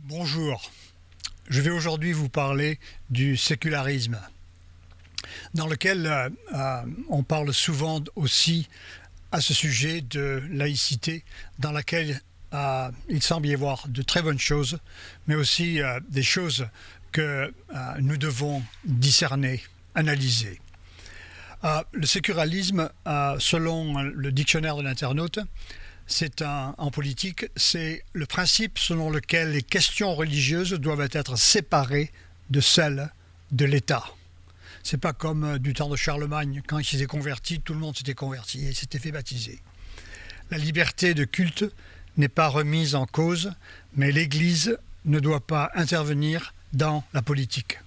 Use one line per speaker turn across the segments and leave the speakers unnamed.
Bonjour, je vais aujourd'hui vous parler du sécularisme, dans lequel on parle souvent aussi à ce sujet de laïcité, dans laquelle il semble y avoir de très bonnes choses, mais aussi des choses que nous devons discerner, analyser. Le sécularisme, selon le dictionnaire de l'internaute, en politique, c'est le principe selon lequel les questions religieuses doivent être séparées de celles de l'État. C'est pas comme du temps de Charlemagne, quand il s'était converti, tout le monde s'était converti et s'était fait baptiser. La liberté de culte n'est pas remise en cause, mais l'Église ne doit pas intervenir dans la politique.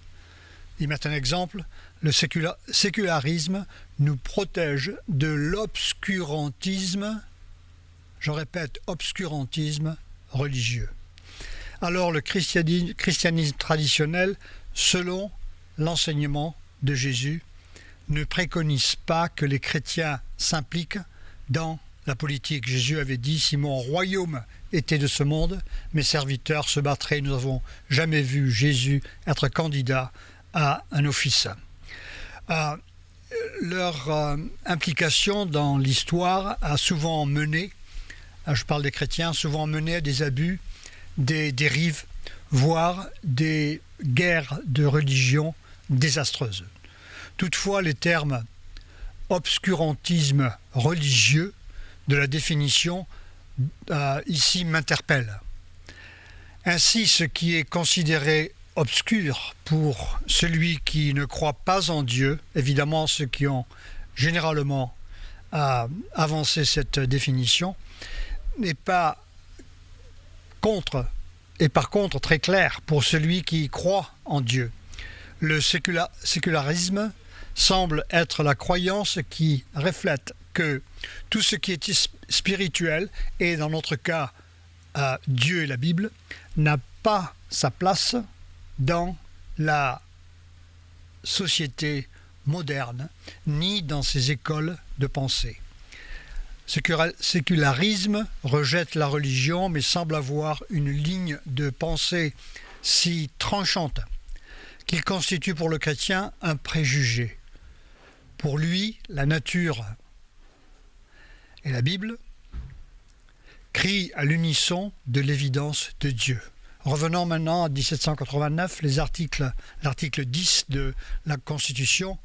Il met un exemple, le sécularisme nous protège de l'obscurantisme. Je répète, obscurantisme religieux. Alors le christianisme traditionnel, selon l'enseignement de Jésus, ne préconise pas que les chrétiens s'impliquent dans la politique. Jésus avait dit, si mon royaume était de ce monde, mes serviteurs se battraient. Nous n'avons jamais vu Jésus être candidat à un office. Leur implication dans l'histoire a souvent mené, je parle des chrétiens, souvent mené à des abus, des dérives, voire des guerres de religion désastreuses. Toutefois, les termes obscurantisme religieux de la définition ici m'interpellent. Ainsi, ce qui est considéré obscur pour celui qui ne croit pas en Dieu, évidemment ceux qui ont généralement avancé cette définition, n'est pas par contre très clair pour celui qui croit en Dieu. Le sécularisme semble être la croyance qui reflète que tout ce qui est spirituel, et dans notre cas Dieu et la Bible, n'a pas sa place dans la société moderne, ni dans ses écoles de pensée. Sécularisme rejette la religion, mais semble avoir une ligne de pensée si tranchante qu'il constitue pour le chrétien un préjugé. Pour lui, la nature et la Bible crient à l'unisson de l'évidence de Dieu. Revenons maintenant à 1789, l'article 10 de la Constitution,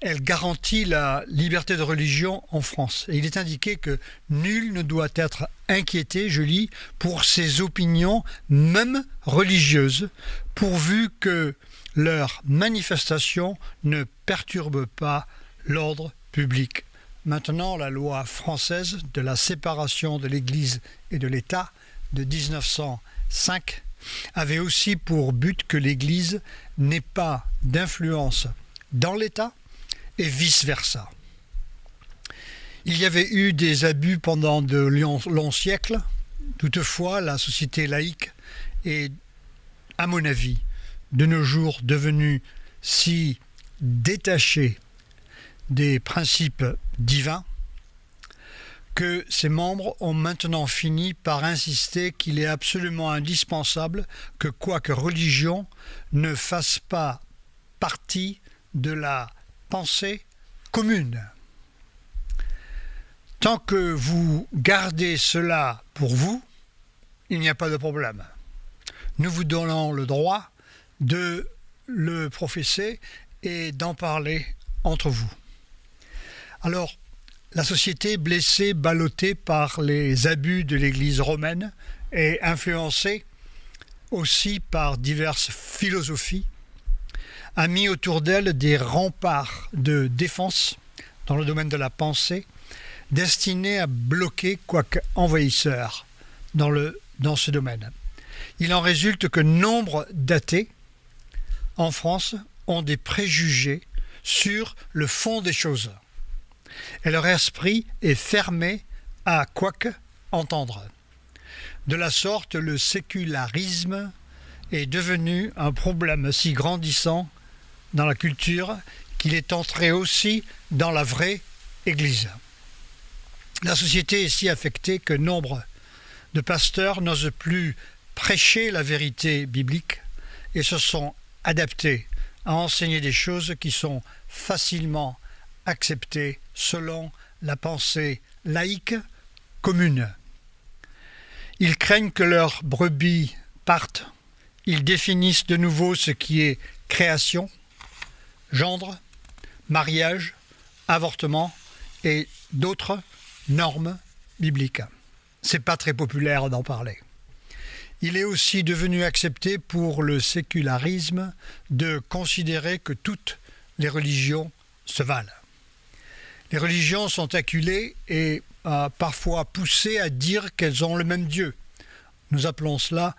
elle garantit la liberté de religion en France. Et il est indiqué que nul ne doit être inquiété, je lis, pour ses opinions, même religieuses, pourvu que leur manifestation ne perturbe pas l'ordre public. Maintenant, la loi française de la séparation de l'Église et de l'État de 1905 avait aussi pour but que l'Église n'ait pas d'influence dans l'État et vice-versa. Il y avait eu des abus pendant de longs siècles. Toutefois, la société laïque est, à mon avis, de nos jours devenue si détachée des principes divins que ses membres ont maintenant fini par insister qu'il est absolument indispensable que quoique religion ne fasse pas partie de la pensée commune. Tant que vous gardez cela pour vous, il n'y a pas de problème. Nous vous donnons le droit de le professer et d'en parler entre vous. Alors, la société blessée, ballottée par les abus de l'Église romaine et influencée aussi par diverses philosophies, a mis autour d'elle des remparts de défense dans le domaine de la pensée, destinés à bloquer quoique envahisseurs dans ce domaine. Il en résulte que nombre d'athées en France ont des préjugés sur le fond des choses. Et leur esprit est fermé à quoique entendre. De la sorte, le sécularisme est devenu un problème si grandissant dans la culture qu'il est entré aussi dans la vraie Église. La société est si affectée que nombre de pasteurs n'osent plus prêché la vérité biblique et se sont adaptés à enseigner des choses qui sont facilement acceptées selon la pensée laïque commune. Ils craignent que leurs brebis partent. Ils définissent de nouveau ce qui est création, gendre, mariage, avortement et d'autres normes bibliques. C'est pas très populaire d'en parler. Il est aussi devenu accepté pour le sécularisme de considérer que toutes les religions se valent. Les religions sont acculées et parfois poussées à dire qu'elles ont le même Dieu. Nous appelons cela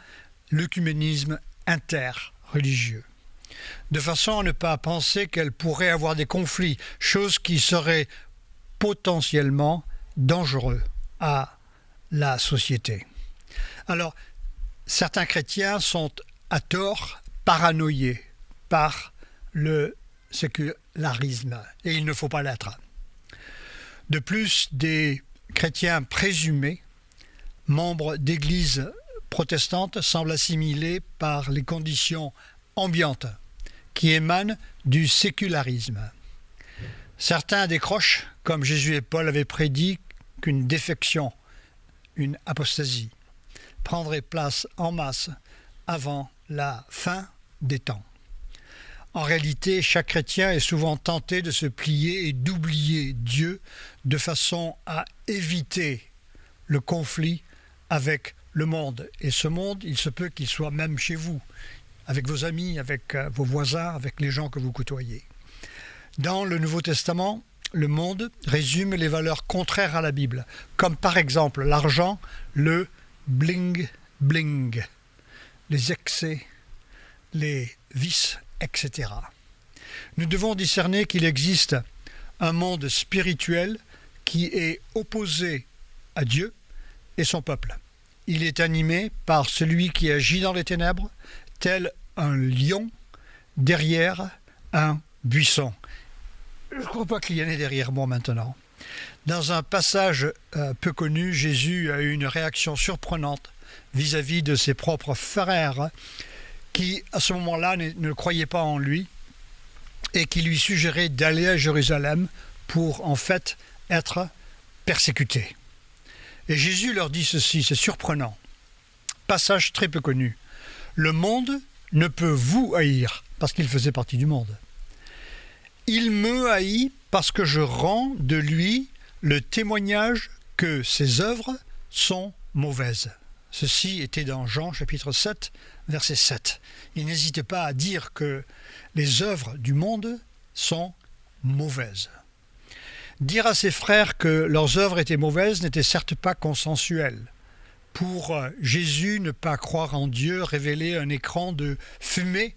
l'œcuménisme interreligieux. De façon à ne pas penser qu'elles pourraient avoir des conflits, chose qui serait potentiellement dangereux à la société. Alors, certains chrétiens sont à tort paranoïés par le sécularisme et il ne faut pas l'être. De plus, des chrétiens présumés, membres d'églises protestantes, semblent assimilés par les conditions ambiantes qui émanent du sécularisme. Certains décrochent, comme Jésus et Paul avaient prédit qu'une défection, une apostasie, prendrait place en masse avant la fin des temps. En réalité, chaque chrétien est souvent tenté de se plier et d'oublier Dieu de façon à éviter le conflit avec le monde. Et ce monde, il se peut qu'il soit même chez vous, avec vos amis, avec vos voisins, avec les gens que vous côtoyez. Dans le Nouveau Testament, le monde résume les valeurs contraires à la Bible, comme par exemple l'argent, le bling-bling, les excès, les vices, etc. Nous devons discerner qu'il existe un monde spirituel qui est opposé à Dieu et son peuple. Il est animé par celui qui agit dans les ténèbres, tel un lion derrière un buisson. Je ne crois pas qu'il y en ait derrière moi maintenant. Dans un passage peu connu, Jésus a eu une réaction surprenante vis-à-vis de ses propres frères qui, à ce moment-là, ne croyaient pas en lui et qui lui suggéraient d'aller à Jérusalem pour, en fait, être persécutés. Et Jésus leur dit ceci, c'est surprenant. Passage très peu connu. Le monde ne peut vous haïr, parce qu'il faisait partie du monde. Il me haït parce que je rends de lui le témoignage que ses œuvres sont mauvaises. Ceci était dans Jean chapitre 7, verset 7. Il n'hésitait pas à dire que les œuvres du monde sont mauvaises. Dire à ses frères que leurs œuvres étaient mauvaises n'était certes pas consensuel. Pour Jésus, ne pas croire en Dieu révélait un écran de fumée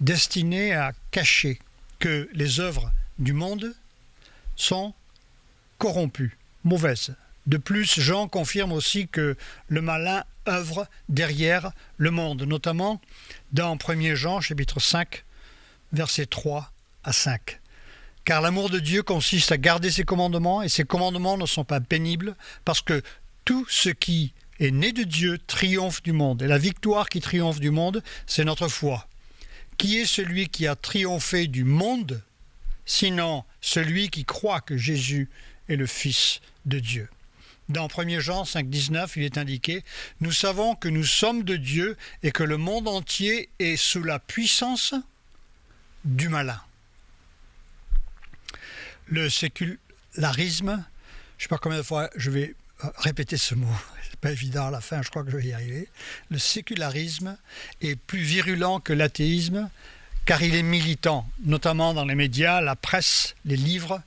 destiné à cacher que les œuvres du monde sont corrompues, mauvaises. De plus, Jean confirme aussi que le malin œuvre derrière le monde, notamment dans 1 Jean chapitre 5, versets 3 à 5. Car l'amour de Dieu consiste à garder ses commandements, et ses commandements ne sont pas pénibles, parce que tout ce qui est né de Dieu triomphe du monde. Et la victoire qui triomphe du monde, c'est notre foi. Qui est celui qui a triomphé du monde, sinon celui qui croit que Jésus est le Fils de Dieu? Dans 1 Jean 5, 19, il est indiqué « Nous savons que nous sommes de Dieu et que le monde entier est sous la puissance du malin. » Le sécularisme, je ne sais pas combien de fois je vais répéter ce mot, c'est pas évident à la fin, je crois que je vais y arriver. Le sécularisme est plus virulent que l'athéisme car il est militant, notamment dans les médias, la presse, les livres.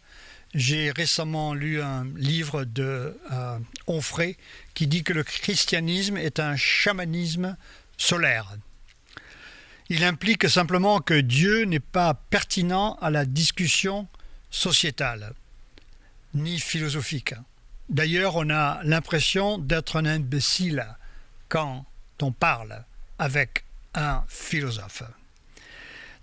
J'ai récemment lu un livre de Onfray qui dit que le christianisme est un chamanisme solaire. Il implique simplement que Dieu n'est pas pertinent à la discussion sociétale, ni philosophique. D'ailleurs, on a l'impression d'être un imbécile quand on parle avec un philosophe.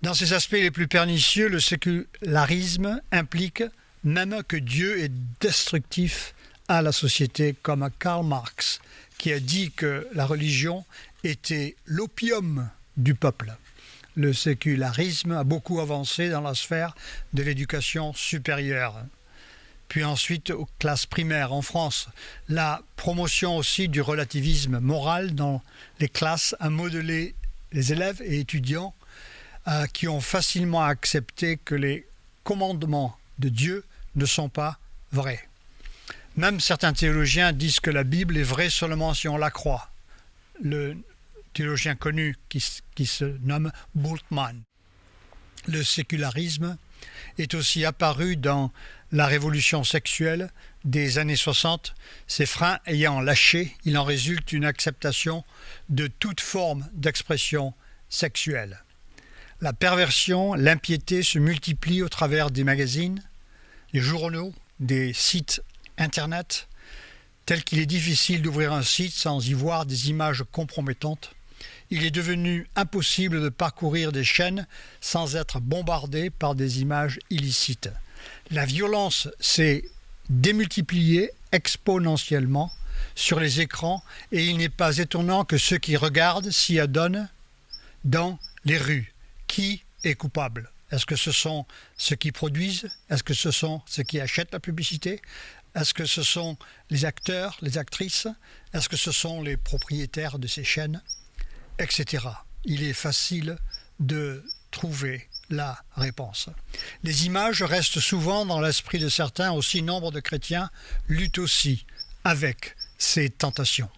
Dans ses aspects les plus pernicieux, le sécularisme implique même que Dieu est destructif à la société, comme Karl Marx, qui a dit que la religion était l'opium du peuple. Le sécularisme a beaucoup avancé dans la sphère de l'éducation supérieure. Puis ensuite aux classes primaires en France. La promotion aussi du relativisme moral dans les classes a modelé les élèves et étudiants qui ont facilement accepté que les commandements de Dieu ne sont pas vrais. Même certains théologiens disent que la Bible est vraie seulement si on la croit. Le théologien connu qui se nomme Bultmann. Le sécularisme est aussi apparu dans la révolution sexuelle des années 60. Ces freins ayant lâché, il en résulte une acceptation de toute forme d'expression sexuelle. La perversion, l'impiété se multiplient au travers des magazines, des journaux, des sites internet, tel qu'il est difficile d'ouvrir un site sans y voir des images compromettantes. Il est devenu impossible de parcourir des chaînes sans être bombardé par des images illicites. La violence s'est démultipliée exponentiellement sur les écrans et il n'est pas étonnant que ceux qui regardent s'y adonnent dans les rues. Qui est coupable? Est-ce que ce sont ceux qui produisent? Est-ce que ce sont ceux qui achètent la publicité? Est-ce que ce sont les acteurs, les actrices? Est-ce que ce sont les propriétaires de ces chaînes? Etc. Il est facile de trouver la réponse. Les images restent souvent dans l'esprit de certains, aussi nombre de chrétiens luttent aussi avec ces tentations.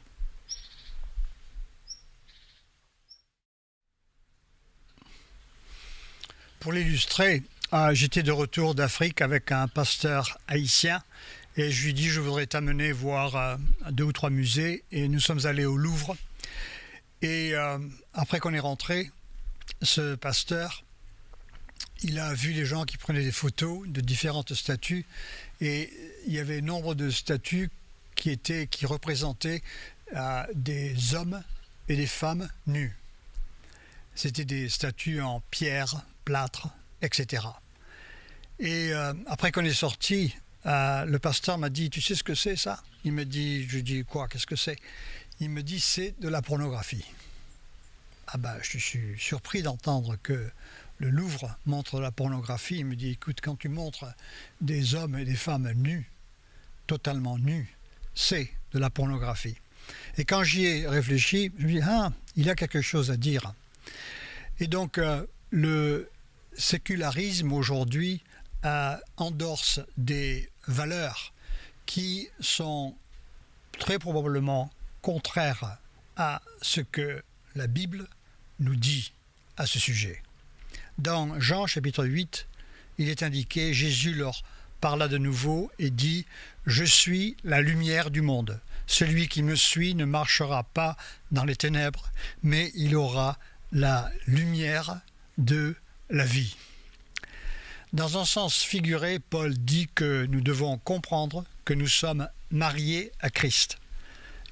Pour l'illustrer, j'étais de retour d'Afrique avec un pasteur haïtien et je lui dis je voudrais t'amener voir 2 ou 3 musées et nous sommes allés au Louvre et après qu'on est rentré, ce pasteur il a vu les gens qui prenaient des photos de différentes statues et il y avait nombre de statues qui représentaient des hommes et des femmes nus. C'était des statues en pierre, plâtre, etc. Et après qu'on est sorti, le pasteur m'a dit « Tu sais ce que c'est ça ?» Il me dit, je dis « Quoi? Qu'est-ce que c'est ?» Il me dit « C'est de la pornographie. » Ah ben, je suis surpris d'entendre que le Louvre montre de la pornographie. Il me dit « Écoute, quand tu montres des hommes et des femmes nus, totalement nus, c'est de la pornographie. » Et quand j'y ai réfléchi, je me dis « Ah, il y a quelque chose à dire. » Et donc, le sécularisme aujourd'hui endorse des valeurs qui sont très probablement contraires à ce que la Bible nous dit à ce sujet. Dans Jean chapitre 8, il est indiqué, Jésus leur parla de nouveau et dit « Je suis la lumière du monde. Celui qui me suit ne marchera pas dans les ténèbres, mais il aura la lumière de la vie. » Dans un sens figuré, Paul dit que nous devons comprendre que nous sommes mariés à Christ.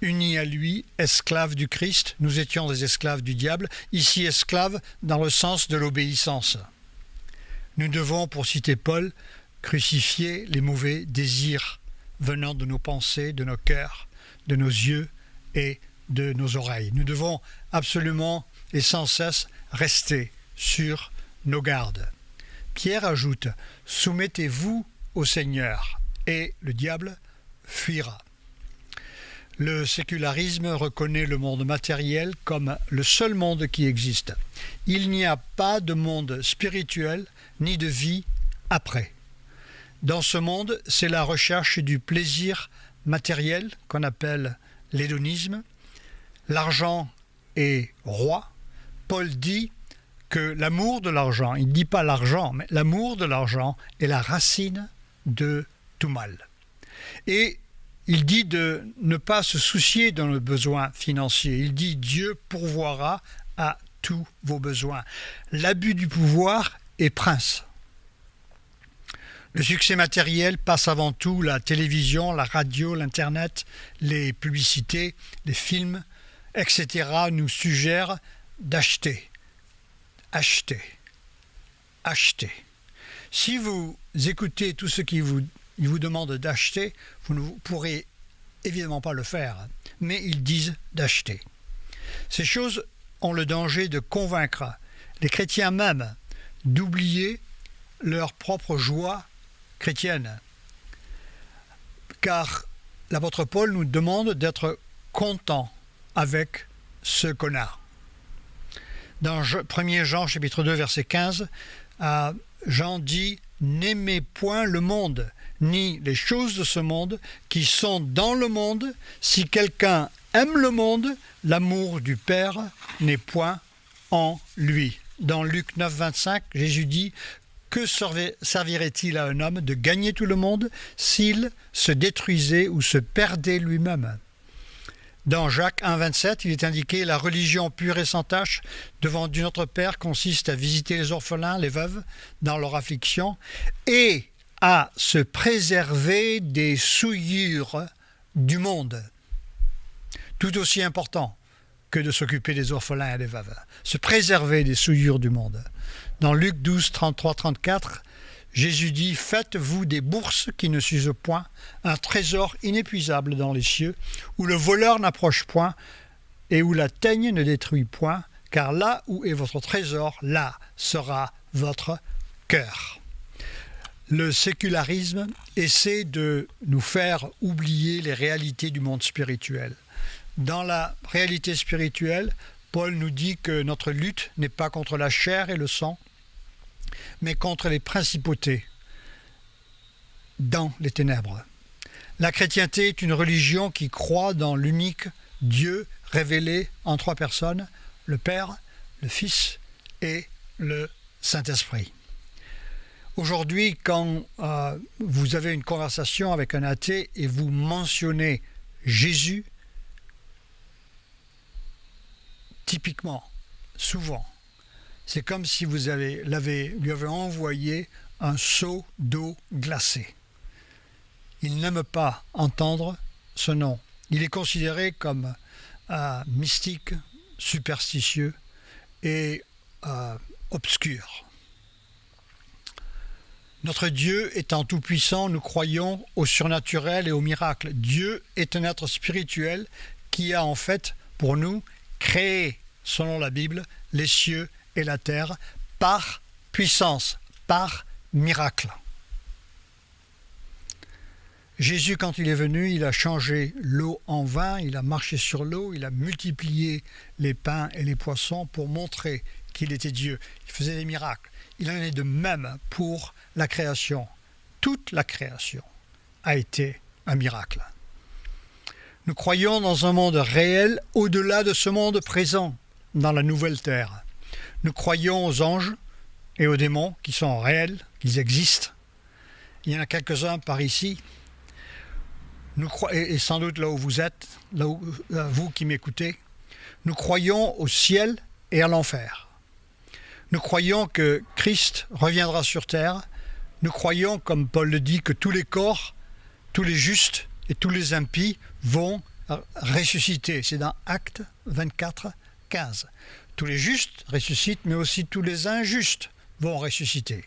Unis à lui, esclaves du Christ, nous étions des esclaves du diable, ici esclaves dans le sens de l'obéissance. Nous devons, pour citer Paul, crucifier les mauvais désirs venant de nos pensées, de nos cœurs, de nos yeux et de nos oreilles. Nous devons absolument et sans cesse rester sur nos gardes. Pierre ajoute « Soumettez-vous au Seigneur et le diable fuira ». Le sécularisme reconnaît le monde matériel comme le seul monde qui existe. Il n'y a pas de monde spirituel ni de vie après. Dans ce monde, c'est la recherche du plaisir matériel qu'on appelle l'hédonisme. L'argent est roi. Paul dit que l'amour de l'argent, il ne dit pas l'argent, mais l'amour de l'argent est la racine de tout mal. Et il dit de ne pas se soucier de nos besoins financiers. Il dit Dieu pourvoira à tous vos besoins. L'abus du pouvoir est prince. Le succès matériel passe avant tout la télévision, la radio, l'Internet, les publicités, les films, etc. nous suggèrent d'acheter, acheter, acheter. Si vous écoutez tout ce qui vous demande d'acheter, vous ne pourrez évidemment pas le faire, mais ils disent d'acheter. Ces choses ont le danger de convaincre les chrétiens même d'oublier leur propre joie chrétienne. Car l'apôtre Paul nous demande d'être content avec ce qu'on a. Dans 1 Jean chapitre 2 verset 15, Jean dit « N'aimez point le monde, ni les choses de ce monde qui sont dans le monde. Si quelqu'un aime le monde, l'amour du Père n'est point en lui. » Dans Luc 9, 25, Jésus dit « Que servirait-il à un homme de gagner tout le monde s'il se détruisait ou se perdait lui-même » Dans Jacques 1, 27, il est indiqué « La religion pure et sans tache devant notre Père consiste à visiter les orphelins, les veuves, dans leur affliction, et à se préserver des souillures du monde. » Tout aussi important que de s'occuper des orphelins et des veuves. Se préserver des souillures du monde. Dans Luc 12, 33, 34, Jésus dit « Faites-vous des bourses qui ne s'usent point, un trésor inépuisable dans les cieux, où le voleur n'approche point et où la teigne ne détruit point, car là où est votre trésor, là sera votre cœur. » Le sécularisme essaie de nous faire oublier les réalités du monde spirituel. Dans la réalité spirituelle, Paul nous dit que notre lutte n'est pas contre la chair et le sang, mais contre les principautés dans les ténèbres. La chrétienté est une religion qui croit dans l'unique Dieu révélé en trois personnes, le Père, le Fils et le Saint-Esprit. Aujourd'hui, quand vous avez une conversation avec un athée et vous mentionnez Jésus, typiquement, souvent, c'est comme si vous lui avez envoyé un seau d'eau glacée. Il n'aime pas entendre ce nom. Il est considéré comme mystique, superstitieux et obscur. Notre Dieu étant tout-puissant, nous croyons au surnaturel et au miracle. Dieu est un être spirituel qui a en fait, pour nous, créé, selon la Bible, les cieux et la terre par puissance, par miracle. Jésus, quand il est venu, il a changé l'eau en vin, il a marché sur l'eau, il a multiplié les pains et les poissons pour montrer qu'il était Dieu. Il faisait des miracles. Il en est de même pour la création. Toute la création a été un miracle. Nous croyons dans un monde réel au-delà de ce monde présent, dans la nouvelle terre. Nous croyons aux anges et aux démons qui sont réels, qu'ils existent. Il y en a quelques-uns par ici. Et sans doute là où vous êtes, vous qui m'écoutez, nous croyons au ciel et à l'enfer. Nous croyons que Christ reviendra sur terre. Nous croyons, comme Paul le dit, que tous les corps, tous les justes et tous les impies vont ressusciter. C'est dans Actes 24, 15. Tous les justes ressuscitent, mais aussi tous les injustes vont ressusciter.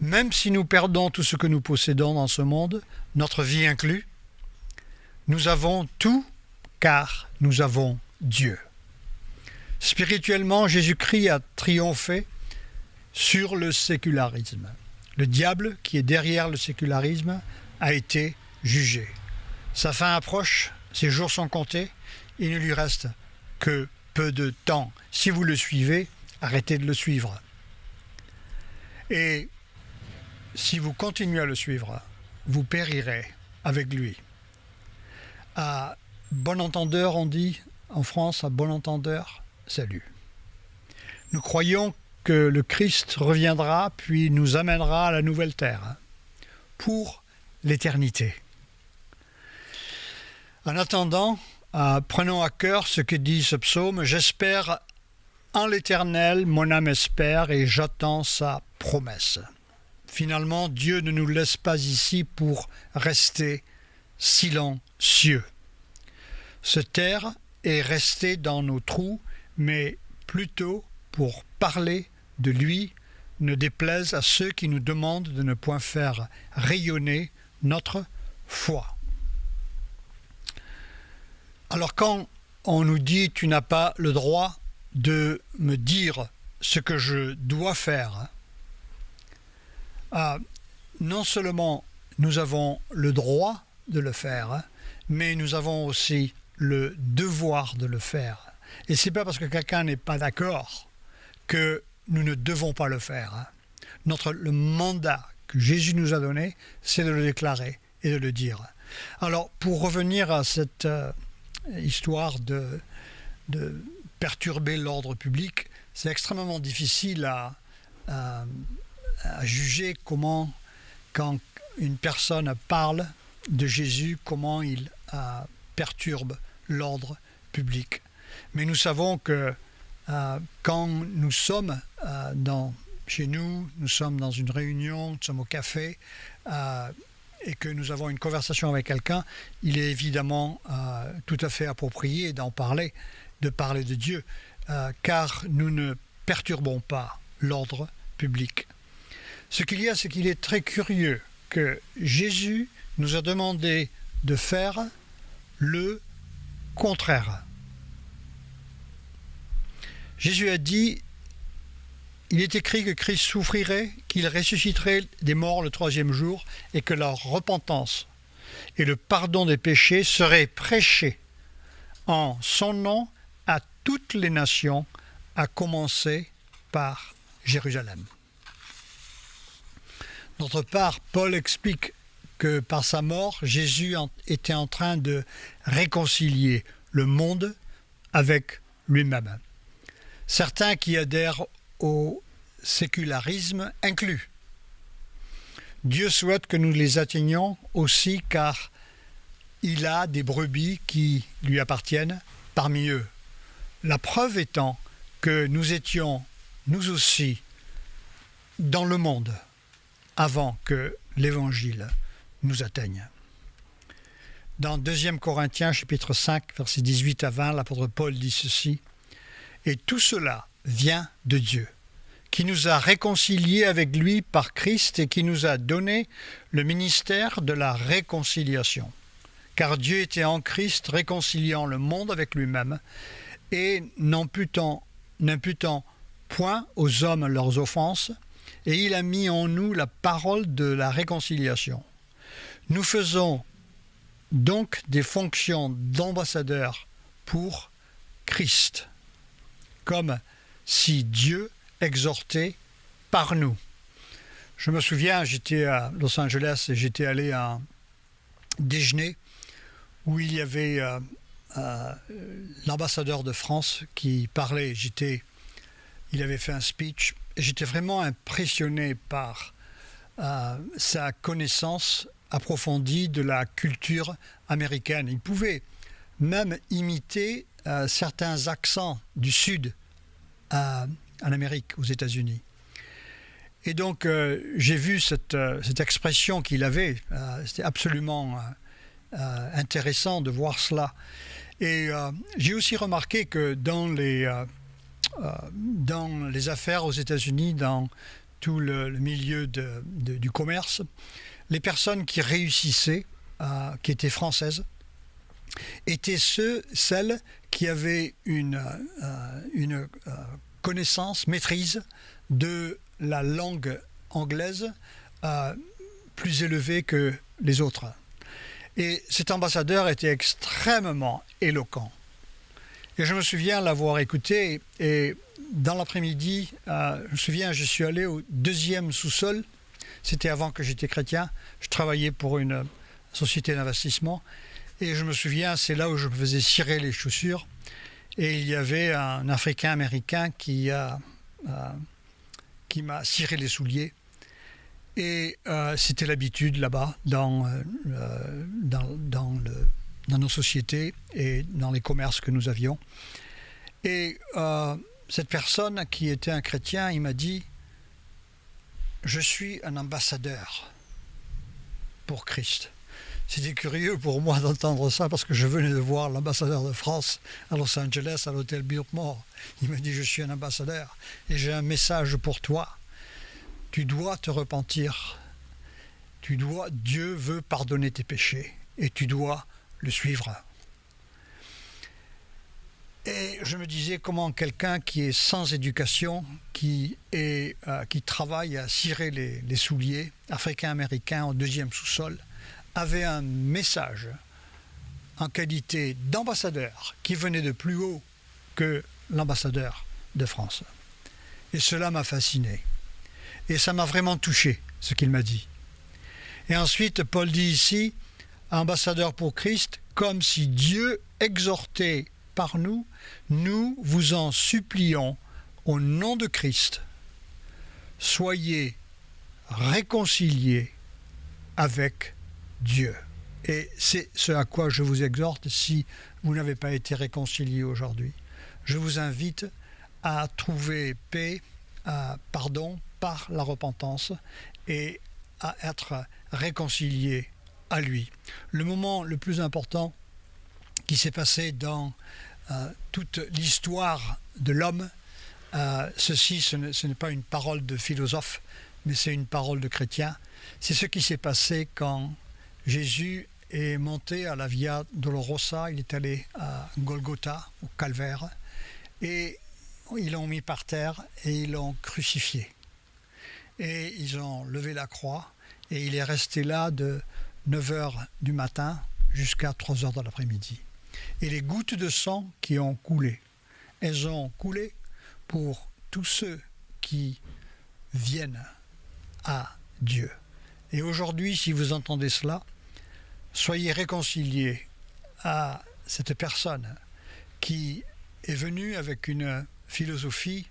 Même si nous perdons tout ce que nous possédons dans ce monde, notre vie inclus, nous avons tout car nous avons Dieu. Spirituellement, Jésus-Christ a triomphé sur le sécularisme. Le diable, qui est derrière le sécularisme, a été jugé. Sa fin approche, ses jours sont comptés, il ne lui reste que peu de temps. Si vous le suivez, arrêtez de le suivre. Et si vous continuez à le suivre, vous périrez avec lui. À bon entendeur, on dit en France, à bon entendeur, salut. Nous croyons que le Christ reviendra puis nous amènera à la nouvelle terre pour l'éternité. En attendant, prenons à cœur ce que dit ce psaume. J'espère en l'Éternel, mon âme espère et j'attends sa promesse. Finalement, Dieu ne nous laisse pas ici pour rester silencieux. Se taire et rester dans nos trous, mais plutôt pour parler de lui, ne déplaise à ceux qui nous demandent de ne point faire rayonner notre foi. Alors quand on nous dit « tu n'as pas le droit de me dire ce que je dois faire », non seulement nous avons le droit de le faire, mais nous avons aussi le devoir de le faire. Et ce n'est pas parce que quelqu'un n'est pas d'accord que nous ne devons pas le faire. Le mandat que Jésus nous a donné, c'est de le déclarer et de le dire. Alors, pour revenir à cette histoire de perturber l'ordre public, c'est extrêmement difficile à juger comment, quand une personne parle de Jésus, comment il perturbe l'ordre public. Mais nous savons que quand nous sommes chez nous, nous sommes dans une réunion, nous sommes au café, et que nous avons une conversation avec quelqu'un, il est évidemment tout à fait approprié de parler de Dieu, car nous ne perturbons pas l'ordre public. Ce qu'il y a, c'est qu'il est très curieux que Jésus nous a demandé de faire le contraire. Jésus a dit, il est écrit que Christ souffrirait, qu'il ressusciterait des morts le 3e jour et que la repentance et le pardon des péchés seraient prêchés en son nom à toutes les nations, à commencer par Jérusalem. D'autre part, Paul explique que par sa mort, Jésus était en train de réconcilier le monde avec lui-même. Certains qui adhèrent au sécularisme inclus. Dieu souhaite que nous les atteignions aussi car il a des brebis qui lui appartiennent parmi eux. La preuve étant que nous étions, nous aussi, dans le monde avant que l'Évangile nous atteigne. Dans 2 Corinthiens, chapitre 5, versets 18 à 20, l'apôtre Paul dit ceci, « Et tout cela vient de Dieu, qui nous a réconciliés avec lui par Christ et qui nous a donné le ministère de la réconciliation. Car Dieu était en Christ réconciliant le monde avec lui-même et n'imputant point aux hommes leurs offenses, et il a mis en nous la parole de la réconciliation. Nous faisons donc des fonctions d'ambassadeurs pour Christ, comme si Dieu exhortait par nous. » Je me souviens, j'étais à Los Angeles et j'étais allé à un déjeuner où il y avait l'ambassadeur de France qui parlait. Il avait fait un speech et j'étais vraiment impressionné par sa connaissance approfondie de la culture américaine. Il pouvait même imiter certains accents du Sud en Amérique, aux États-Unis. Et donc, j'ai vu cette expression qu'il avait. C'était absolument intéressant de voir cela. Et j'ai aussi remarqué que dans les affaires aux États-Unis, dans tout le milieu du commerce, les personnes qui réussissaient, qui étaient françaises, étaient celles qui avaient une connaissance, maîtrise de la langue anglaise plus élevée que les autres. Et cet ambassadeur était extrêmement éloquent. Et je me souviens l'avoir écouté, et dans l'après-midi, je suis allé au 2e sous-sol. C'était avant que j'étais chrétien. Je travaillais pour une société d'investissement. Et je me souviens, c'est là où je me faisais cirer les chaussures. Et il y avait un Africain-Américain qui m'a ciré les souliers. Et c'était l'habitude là-bas, dans nos sociétés et dans les commerces que nous avions. Et cette personne qui était un chrétien, il m'a dit « Je suis un ambassadeur pour Christ ». C'était curieux pour moi d'entendre ça parce que je venais de voir l'ambassadeur de France à Los Angeles, à l'hôtel Biltmore. Il m'a dit « Je suis un ambassadeur et j'ai un message pour toi. Tu dois te repentir. Dieu veut pardonner tes péchés et tu dois le suivre. » Et je me disais comment quelqu'un qui est sans éducation, qui travaille à cirer les souliers, africain-américain au deuxième sous-sol, avait un message en qualité d'ambassadeur qui venait de plus haut que l'ambassadeur de France. Et cela m'a fasciné. Et ça m'a vraiment touché, ce qu'il m'a dit. Et ensuite, Paul dit ici, ambassadeur pour Christ, comme si Dieu exhortait par nous, nous vous en supplions au nom de Christ, soyez réconciliés avec Dieu. Et c'est ce à quoi je vous exhorte si vous n'avez pas été réconciliés aujourd'hui. Je vous invite à trouver paix, pardon, par la repentance et à être réconciliés à lui. Le moment le plus important qui s'est passé dans toute l'histoire de l'homme, ce n'est pas une parole de philosophe, mais c'est une parole de chrétien. C'est ce qui s'est passé quand Jésus est monté à la Via Dolorosa, il est allé à Golgotha, au calvaire, et ils l'ont mis par terre et ils l'ont crucifié. Et ils ont levé la croix et il est resté là de 9h du matin jusqu'à 3h de l'après-midi. Et les gouttes de sang qui ont coulé, elles ont coulé pour tous ceux qui viennent à Dieu. Et aujourd'hui, si vous entendez cela, soyez réconciliés à cette personne qui est venue avec une philosophie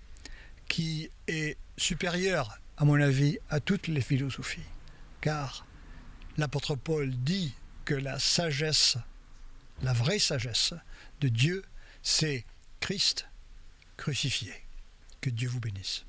qui est supérieure, à mon avis, à toutes les philosophies. Car l'apôtre Paul dit que la sagesse, la vraie sagesse de Dieu, c'est Christ crucifié. Que Dieu vous bénisse.